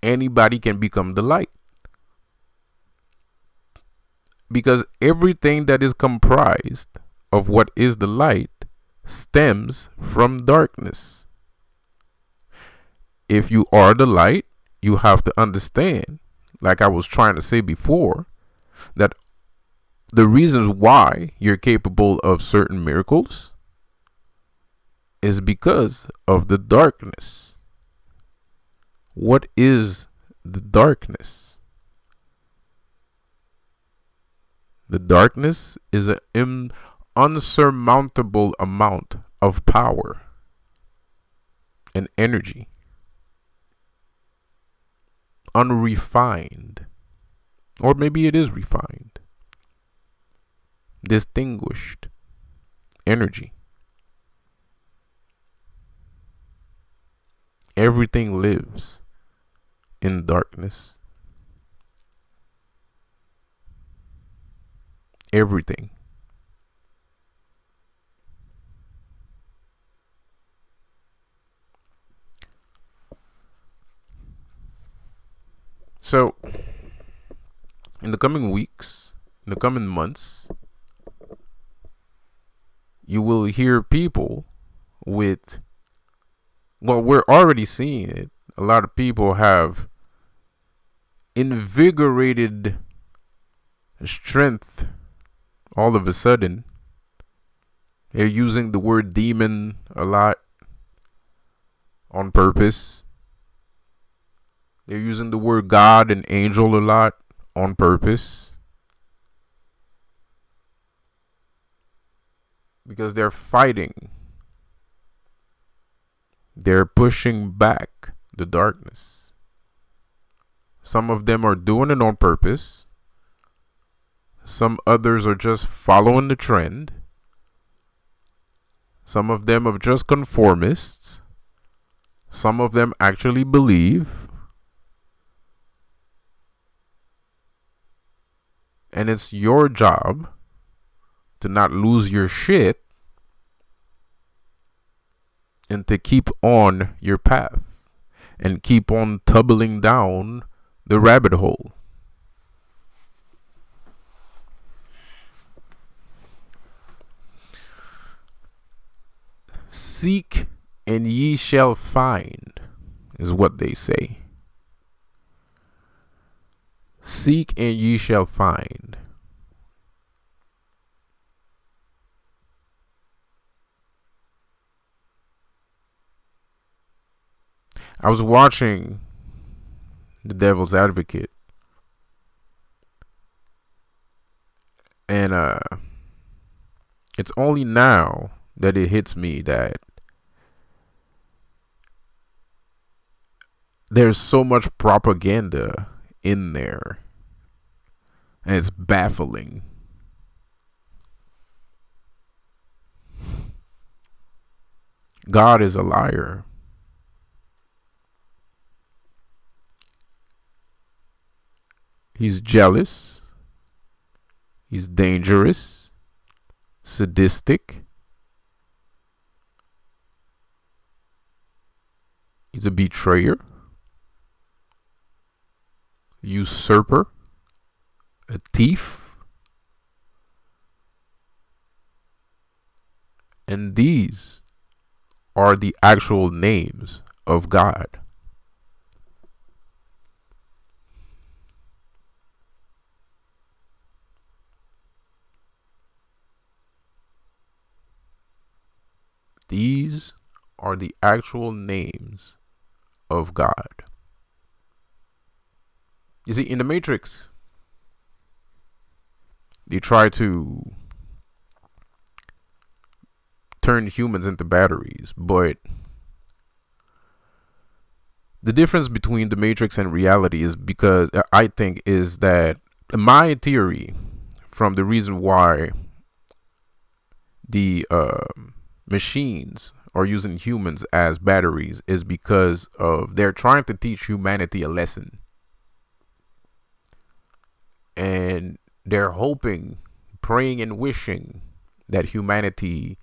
Anybody can become the light. Because everything that is comprised of what is the light stems from darkness. If you are the light, you have to understand, like I was trying to say before, that the reasons why you're capable of certain miracles is because of the darkness. What is the darkness? The darkness is an unsurmountable amount of power and energy. Unrefined. Or maybe it is refined. Distinguished energy. Everything lives in darkness. Everything. So, in the coming weeks, in the coming months, you will hear people with, well, we're already seeing it. A lot of people have invigorated strength all of a sudden. They're using the word demon a lot on purpose. They're using the word God and angel a lot on purpose. Because they're fighting. They're pushing back the darkness. Some of them are doing it on purpose. Some others are just following the trend. Some of them are just conformists. Some of them actually believe. And it's your job to not lose your shit and to keep on your path and keep on tumbling down the rabbit hole. Seek and ye shall find, is what they say. Seek and ye shall find. I was watching The Devil's Advocate, and it's only now that it hits me that there's so much propaganda in there, and it's baffling. God is a liar. He's jealous. He's dangerous, sadistic. He's a betrayer, usurper, a thief. And these are the actual names of God. These are the actual names of God. You see, in the Matrix, they try to turn humans into batteries, but the difference between the Matrix and reality is because I think is that my theory from the reason why the machines are using humans as batteries is because of they're trying to teach humanity a lesson, and they're hoping, praying and wishing that humanity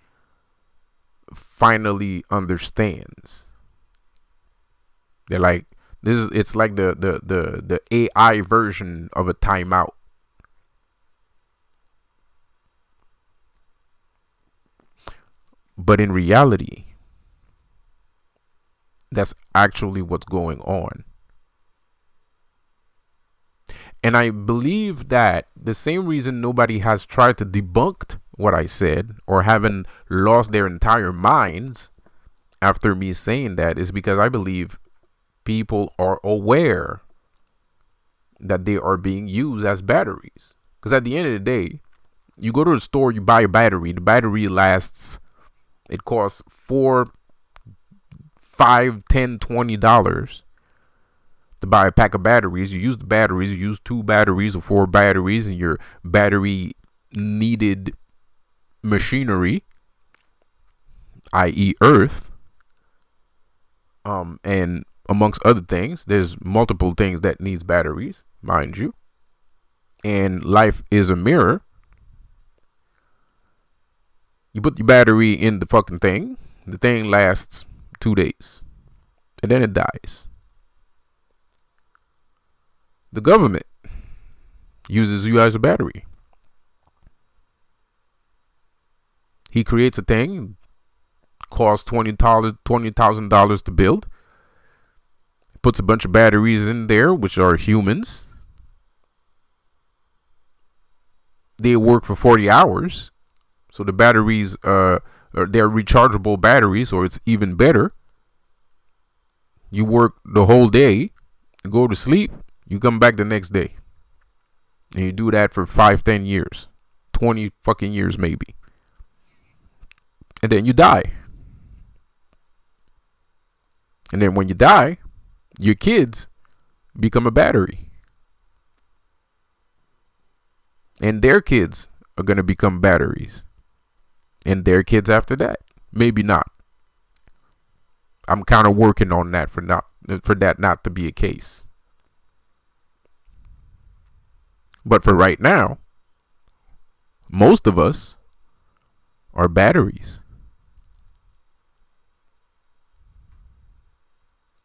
finally understands. They're like, it's like the AI version of a timeout. But in reality, that's actually what's going on. And I believe that the same reason nobody has tried to debunk what I said or haven't lost their entire minds after me saying that is because I believe people are aware that they are being used as batteries. Because at the end of the day, you go to the store, you buy a battery. The battery lasts, it costs $4, $5, $10, $20 to buy a pack of batteries. You use the batteries, you use 2 batteries or 4 batteries in your battery needed machinery, i.e. Earth. And amongst other things, there's multiple things that needs batteries, mind you. And life is a mirror. You put your battery in the fucking thing, the thing lasts 2 days, and then it dies. The government uses you as a battery. He creates a thing, costs $20,000 to build, puts a bunch of batteries in there, which are humans. They work for 40 hours. So the batteries, they're rechargeable batteries, or it's even better. You work the whole day, go to sleep, you come back the next day. And you do that for 5, 10 years, 20 fucking years maybe. And then you die. And then when you die, your kids become a battery. And their kids are going to become batteries. And their kids after that. Maybe not. I'm kind of working on that for that not to be a case. But for right now, most of us are batteries.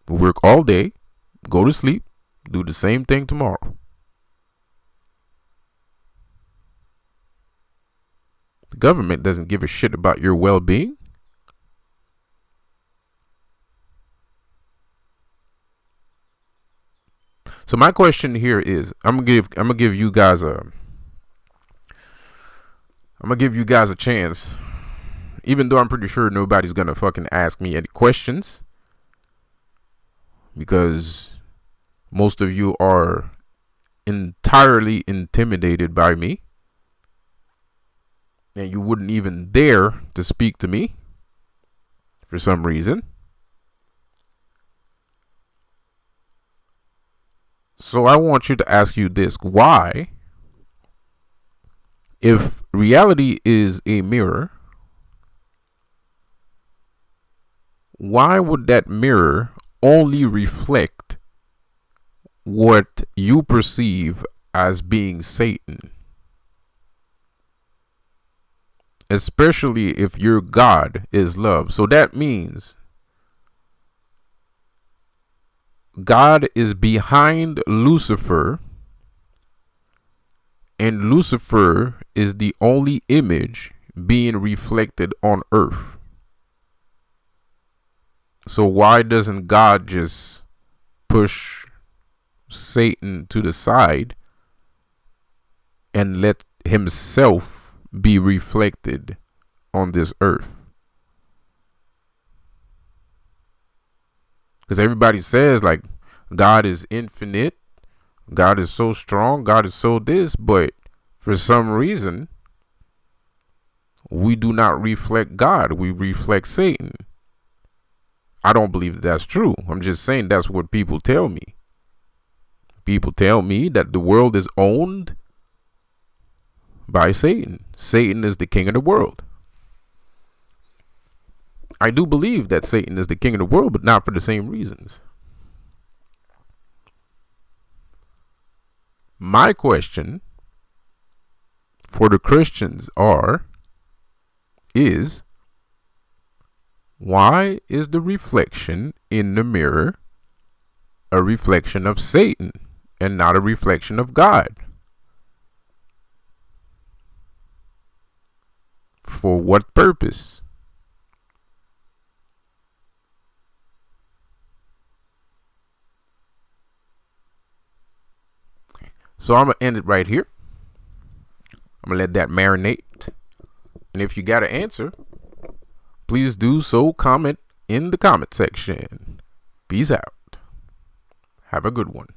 We work all day, go to sleep, do the same thing tomorrow. The government doesn't give a shit about your well-being. So my question here is, I'm gonna give you guys a chance, even though I'm pretty sure nobody's gonna fucking ask me any questions, because most of you are entirely intimidated by me, and you wouldn't even dare to speak to me for some reason. So I want you to ask you this: why, if reality is a mirror, why would that mirror only reflect what you perceive as being Satan? Especially if your God is love. So that means God is behind Lucifer, and Lucifer is the only image being reflected on earth. So why doesn't God just push Satan to the side and let himself be reflected on this earth? Because everybody says, like, God is infinite, God is so strong, God is so this, but for some reason, we do not reflect God, we reflect Satan. I don't believe that's true. I'm just saying that's what people tell me. People tell me that the world is owned by Satan. Satan is the king of the world. I do believe that Satan is the king of the world, but not for the same reasons. My question for the Christians is why is the reflection in the mirror a reflection of Satan and not a reflection of God? For what purpose? So I'm going to end it right here. I'm going to let that marinate. And if you got an answer, please do so. Comment in the comment section. Peace out. Have a good one.